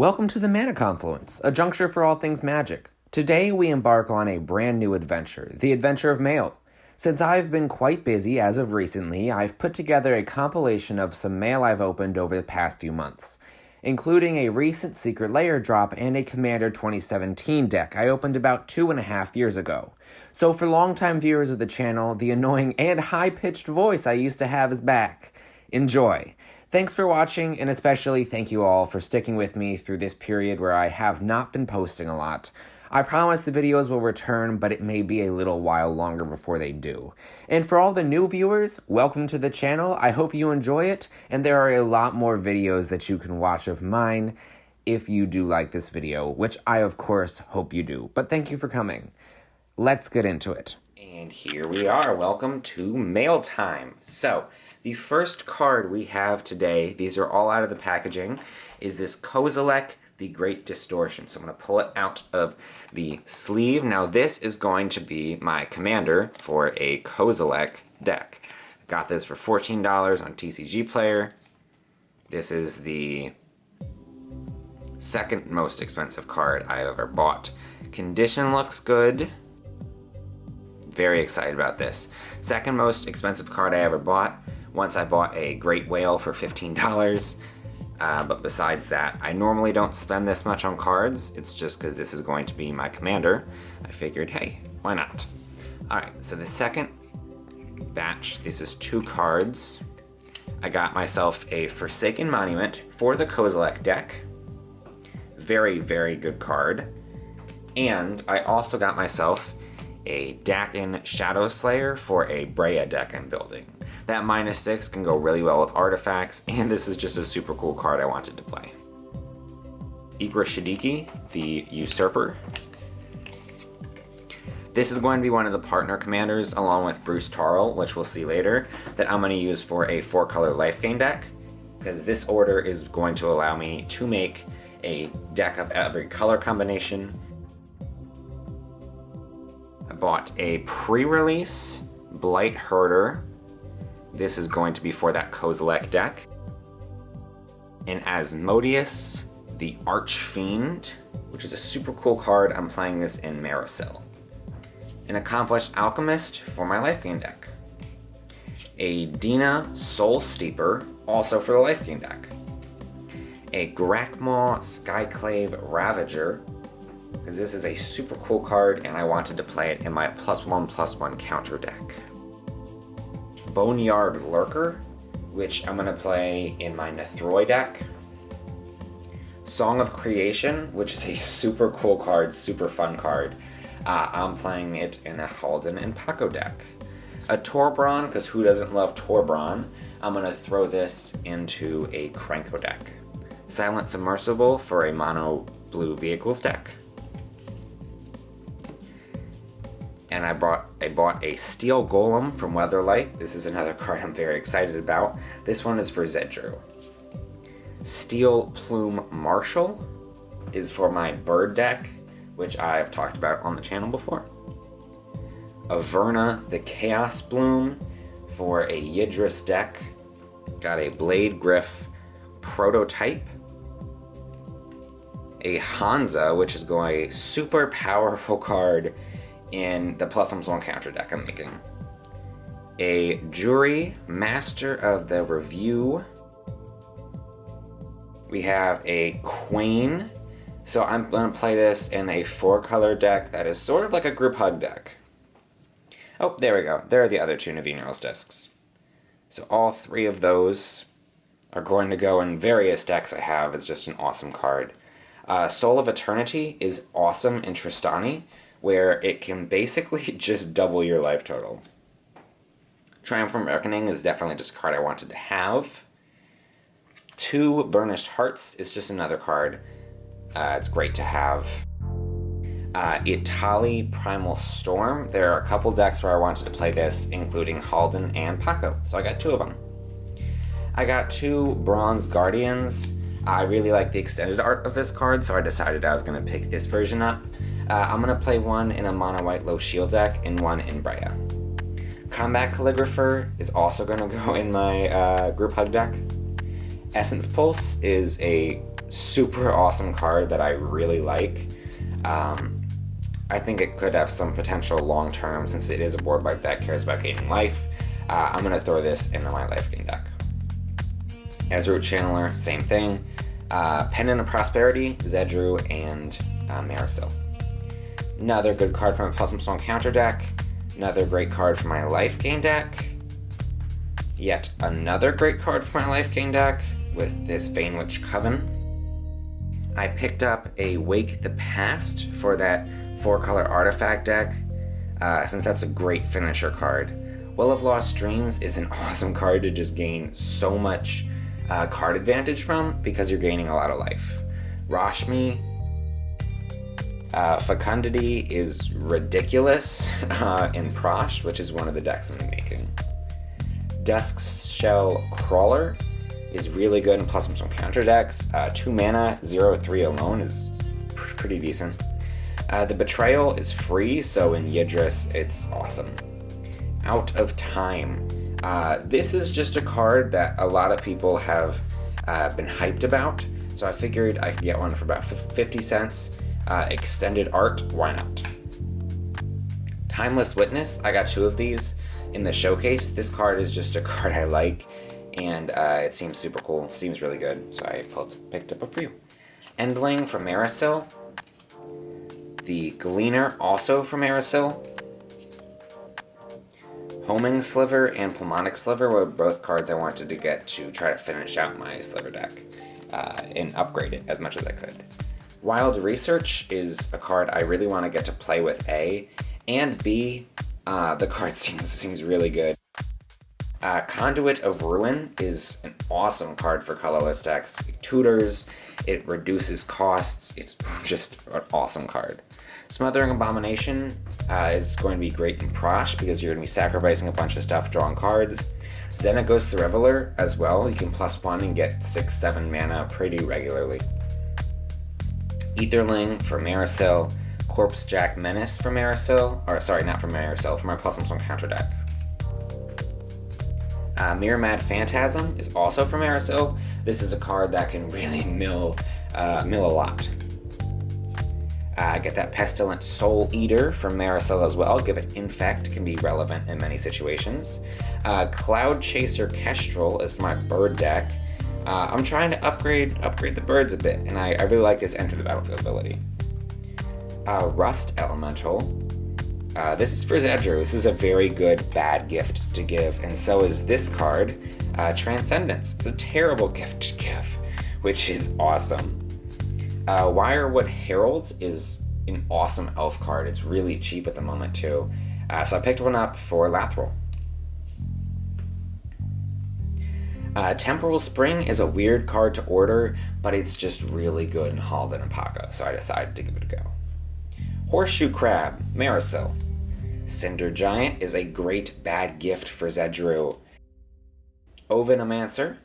Welcome to the Mana Confluence, a juncture for all things magic. Today we embark on a brand new adventure, the adventure of mail. Since I've been quite busy as of recently, I've put together a compilation of some mail I've opened over the past few months, including a recent Secret Lair drop and a Commander 2017 deck I opened about 2.5 years ago. So for longtime viewers of the channel, the annoying and high-pitched voice I used to have is back. Enjoy! Thanks for watching, and especially thank you all for sticking with me through this period where I have not been posting a lot. I promise the videos will return, but it may be a little while longer before they do. And for all the new viewers, welcome to the channel. I hope you enjoy it, and there are a lot more videos that you can watch of mine if you do like this video, which I of course hope you do. But thank you for coming. Let's get into it. And here we are. Welcome to mail time. So, the first card we have today, these are all out of the packaging, is this Kozilek, the Great Distortion. So I'm going to pull it out of the sleeve. Now this is going to be my commander for a Kozilek deck. Got this for $14 on TCGplayer. This is the second most expensive card I've ever bought. Condition looks good. Very excited about this. Second most expensive card I ever bought. Once I bought a Great Whale for $15, but besides that, I normally don't spend this much on cards. It's just because this is going to be my commander. I figured, hey, why not? Alright, so the second batch, this is 2 cards. I got myself a Forsaken Monument for the Kozilek deck. Very, very good card. And I also got myself a Dakin Shadow Slayer for a Breya deck I'm building. That -6 can go really well with artifacts, and this is just a super cool card I wanted to play. Igra Shadiki, the Usurper. This is going to be one of the partner commanders, along with Bruce Tarl, which we'll see later, that I'm going to use for a 4-color life gain deck, because this order is going to allow me to make a deck of every color combination. I bought a pre-release Blight Herder. This is going to be for that Kozilek deck. And Asmodeus, the Archfiend, which is a super cool card. I'm playing this in Maricel. An Accomplished Alchemist for my life gain deck. A Dina Soul Steeper, also for the life gain deck. A Grakmaw Skyclave Ravager, because this is a super cool card and I wanted to play it in my +1/+1 counter deck. Boneyard Lurker, which I'm going to play in my Nethroi deck. Song of Creation, which is a super cool card, super fun card. I'm playing it in a Halden and Paco deck. A Torbran, because who doesn't love Torbran? I'm going to throw this into a Krenko deck. Silent Submersible for a mono blue vehicles deck. And I bought a Steel Golem from Weatherlight. This is another card I'm very excited about. This one is for Zedru. Steel Plume Marshal is for my bird deck, which I've talked about on the channel before. Averna the Chaos Bloom for a Yidris deck. Got a Blade Griff prototype. A Hansa, which is going a super powerful card in the +1 counter deck I'm making. A Jury, Master of the Review. We have a Queen. So I'm going to play this in a 4-color deck that is sort of like a group hug deck. Oh, there we go. There are the other 2 Navineros discs. So all 3 of those are going to go in various decks I have. It's just an awesome card. Soul of Eternity is awesome in Tristani, where it can basically just double your life total. Triumphant Reckoning is definitely just a card I wanted to have. 2 Burnished Hearts is just another card. It's great to have. Itali Primal Storm. There are a couple decks where I wanted to play this, including Halden and Paco, so I got 2 of them. I got 2 Bronze Guardians. I really like the extended art of this card, so I decided I was going to pick this version up. I'm going to play one in a mono white low shield deck and one in Breya. Combat Calligrapher is also going to go in my group hug deck. Essence Pulse is a super awesome card that I really like. I think it could have some potential long-term, since it is a board wipe that cares about gaining life. I'm going to throw this into my life gain deck. As Root Channeler, same thing. Pendant of Prosperity, Zedru, and Marisol. Another good card from a +1 counter deck. Another great card for my life gain deck. Yet another great card for my life gain deck with this Vainwitch Coven. I picked up a Wake the Past for that 4-color artifact deck, since that's a great finisher card. Will of Lost Dreams is an awesome card to just gain so much card advantage from, because you're gaining a lot of life. Rashmi, Fecundity is ridiculous in Prosh, which is one of the decks I'm making. Duskshell Crawler is really good in +1 counter decks. 2 mana, 0/3 alone is pretty decent. The Betrayal is free, so in Yidris it's awesome. Out of Time. This is just a card that a lot of people have been hyped about, so I figured I could get one for about 50 cents. Extended art, why not? Timeless Witness, I got 2 of these in the showcase. This card is just a card I like, and it seems super cool, seems really good, so I picked up a few. Endling from Marisol. The Gleaner, also from Marisol. Homing Sliver and Pulmonic Sliver were both cards I wanted to get to try to finish out my Sliver deck and upgrade it as much as I could. Wild Research is a card I really want to get to play with, A, and B, the card seems really good. Conduit of Ruin is an awesome card for colorless decks. It tutors, it reduces costs, it's just an awesome card. Smothering Abomination is going to be great in Prosh, because you're going to be sacrificing a bunch of stuff, drawing cards. Xenagos the Reveler as well, you can +1 and get 6-7 mana pretty regularly. Etherling for Marisol, Corpse Jack Menace for Marisol, or sorry, not for Marisol, for my +1 counter deck. Mirror Mad Phantasm is also from Marisol. This is a card that can really mill a lot. Get that Pestilent Soul Eater from Marisol as well. Give it Infect, can be relevant in many situations. Cloud Chaser Kestrel is for my bird deck. I'm trying to upgrade the birds a bit, and I really like this Enter the Battlefield ability. Rust Elemental. This is for Zedru. This is a very good bad gift to give, and so is this card, Transcendence. It's a terrible gift to give, which is awesome. Wirewood Herald is an awesome elf card. It's really cheap at the moment too, so I picked one up for Lathril. Temporal Spring is a weird card to order, but it's just really good in Halden and Paco, so I decided to give it a go. Horseshoe Crab, Marisol. Cinder Giant is a great bad gift for Zedru. Ovenomancer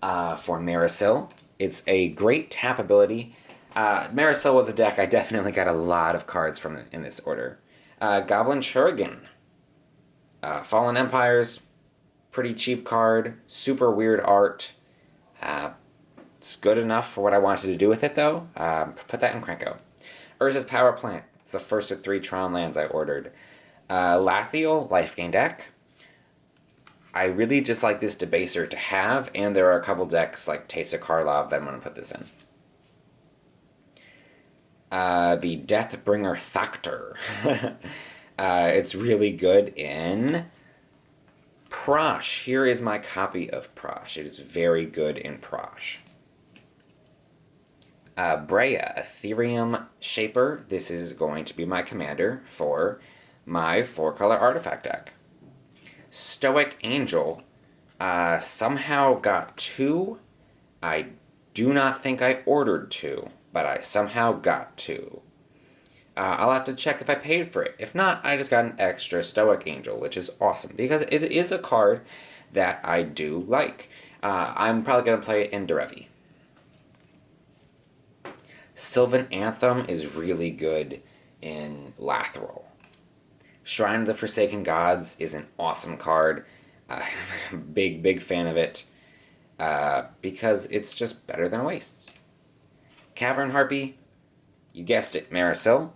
for Marisol. It's a great tap ability. Marisol was a deck I definitely got a lot of cards from in this order. Goblin Shuriken. Fallen Empires, pretty cheap card, super weird art. It's good enough for what I wanted to do with it though. Put that in Cranko. Urza's Power Plant. It's the first of 3 Tron lands I ordered. Lathiel, life gain deck. I really just like this Debaser to have, and there are a couple decks like Taste of Karlov that I'm going to put this in. The Deathbringer Thactor. It's really good in Prosh. Here is my copy of Prosh. It is very good in Prosh. Brea, Ethereum Shaper. This is going to be my commander for my 4-color artifact deck. Stoic Angel. Somehow got 2. I do not think I ordered 2, but I somehow got 2. I'll have to check if I paid for it. If not, I just got an extra Stoic Angel, which is awesome, because it is a card that I do like. I'm probably going to play it in Derevi. Sylvan Anthem is really good in Lathril. Shrine of the Forsaken Gods is an awesome card. Big fan of it, because it's just better than Wastes. Cavern Harpy, you guessed it, Marisol.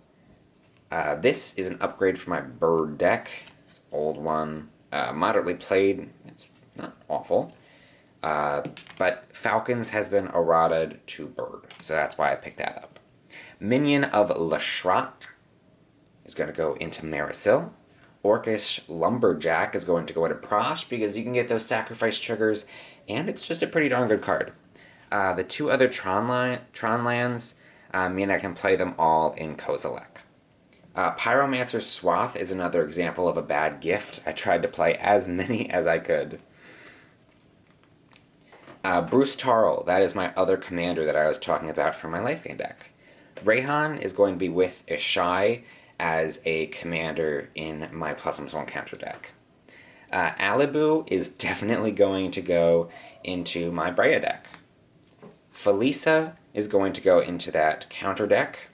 This is an upgrade for my bird deck. It's an old one, moderately played. It's not awful. But Falcons has been eroded to bird, so that's why I picked that up. Minion of Lashrat is going to go into Marisol. Orcish Lumberjack is going to go into Prosh because you can get those sacrifice triggers, and it's just a pretty darn good card. The two other Tron lands mean I can play them all in Kozilek. Pyromancer's Swath is another example of a bad gift. I tried to play as many as I could. Bruce Tarl, that is my other commander that I was talking about for my life gain deck. Rayhan is going to be with Ishai as a commander in my +1 counter deck. Alibu is definitely going to go into my Brea deck. Felisa is going to go into that counter deck.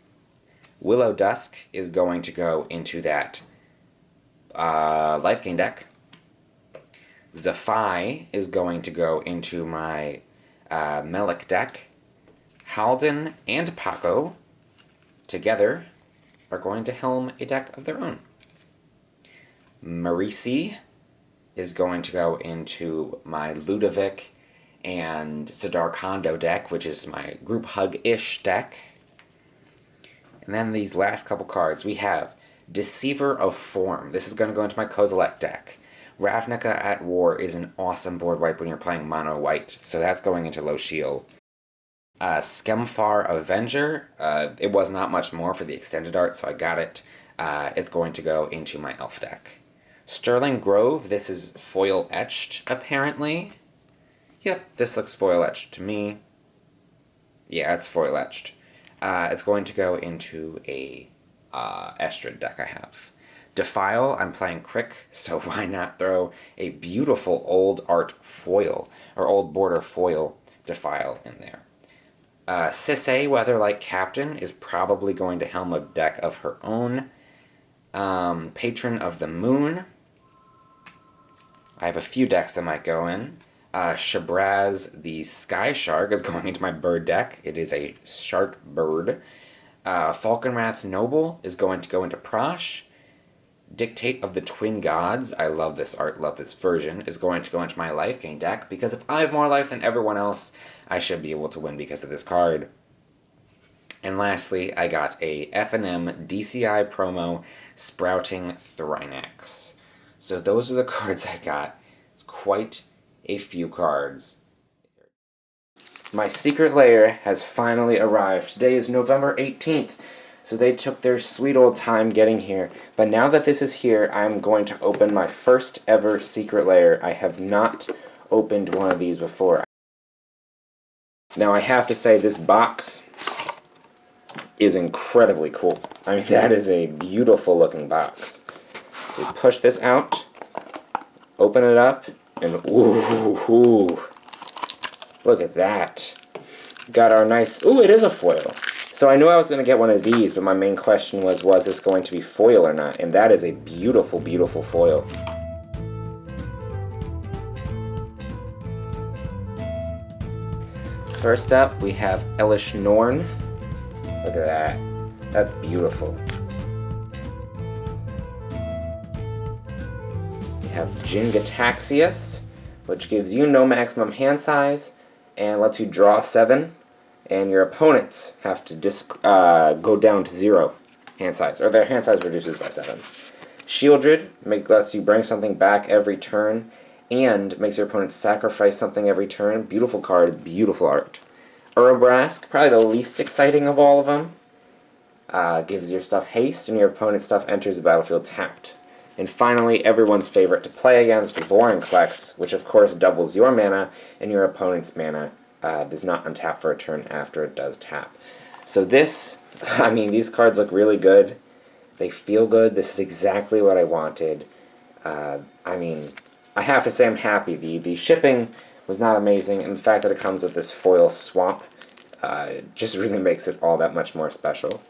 Willow Dusk is going to go into that life gain deck. Zafai is going to go into my Melik deck. Halden and Paco together are going to helm a deck of their own. Marisi is going to go into my Ludovic and Sidar Kondo deck, which is my group hug-ish deck. And then these last couple cards, we have Deceiver of Form. This is going to go into my Kozilek deck. Ravnica at War is an awesome board wipe when you're playing mono white, so that's going into Lochiel. Skemfar Avenger, it was not much more for the extended art, so I got it. It's going to go into my elf deck. Sterling Grove, this is foil etched, apparently. Yep, this looks foil etched to me. Yeah, it's foil etched. It's going to go into a Estrid deck I have. Defile, I'm playing Crick, so why not throw a beautiful old art foil, or old border foil Defile in there. Sisay, Weatherlight Captain, is probably going to helm a deck of her own. Patron of the Moon. I have a few decks that might go in. Shabraz, the Sky Shark, is going into my bird deck. It is a shark bird. Falconwrath Noble is going to go into Prosh. Dictate of the Twin Gods, I love this art, love this version, is going to go into my life gain deck, because if I have more life than everyone else, I should be able to win because of this card. And lastly, I got a F&M DCI promo Sprouting Thrinax. So those are the cards I got. It's quite a few cards. My Secret Lair has finally arrived. Today is November 18th. So they took their sweet old time getting here. But now that this is here, I'm going to open my first ever Secret Lair. I have not opened one of these before. Now I have to say this box is incredibly cool. I mean, that is a beautiful looking box. So you push this out, open it up, and ooh, look at that. Got our nice, ooh, it is a foil. So I knew I was going to get one of these, but my main question was this going to be foil or not? And that is a beautiful, beautiful foil. First up, we have Ellis Norn. Look at that. That's beautiful. We have Jingataxius, which gives you no maximum hand size and lets you draw 7. And your opponents have to go down to 0 hand size, or their hand size reduces by 7. Shieldred lets you bring something back every turn, and makes your opponent sacrifice something every turn. Beautiful card, beautiful art. Urabrask, probably the least exciting of all of them. Gives your stuff haste, and your opponent's stuff enters the battlefield tapped. And finally, everyone's favorite to play against, Vorinclex, which of course doubles your mana, and your opponent's mana does not untap for a turn after it does tap. So this, I mean, these cards look really good. They feel good. This is exactly what I wanted. I mean, I have to say I'm happy. The shipping was not amazing, and the fact that it comes with this foil swamp just really makes it all that much more special.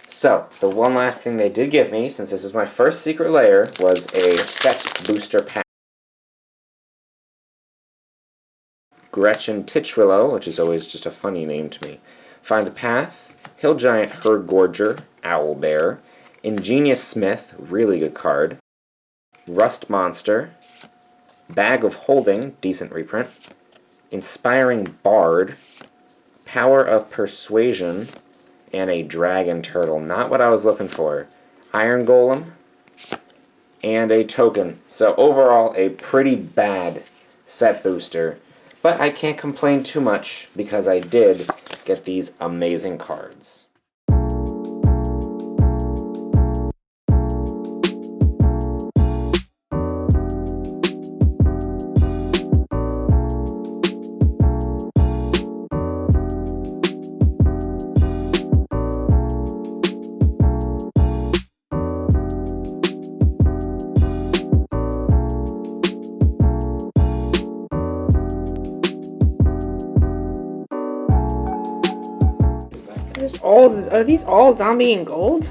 So, the one last thing they did give me, since this was my first Secret Lair, was a set booster pack. Gretchen Titchwillow, which is always just a funny name to me. Find the Path, Hill Giant Herd Gorger, Owlbear, Ingenious Smith, really good card, Rust Monster, Bag of Holding, decent reprint, Inspiring Bard, Power of Persuasion, and a Dragon Turtle. Not what I was looking for. Iron Golem, and a token. So overall, a pretty bad set booster. But I can't complain too much because I did get these amazing cards. Are these all zombie and gold?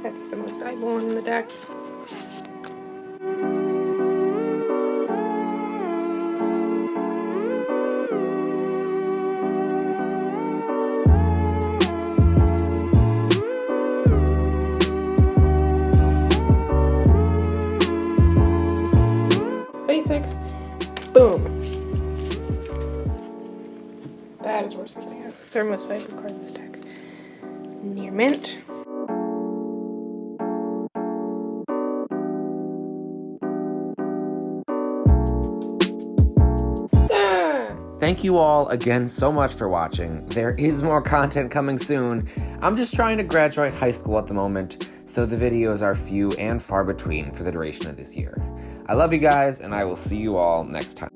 That's the most valuable one in the deck. Basics. Boom. That is worth something else. Third most valuable card in this deck. Near mint. Thank you all again so much for watching. There is more content coming soon. I'm just trying to graduate high school at the moment, so the videos are few and far between for the duration of this year. I love you guys, and I will see you all next time.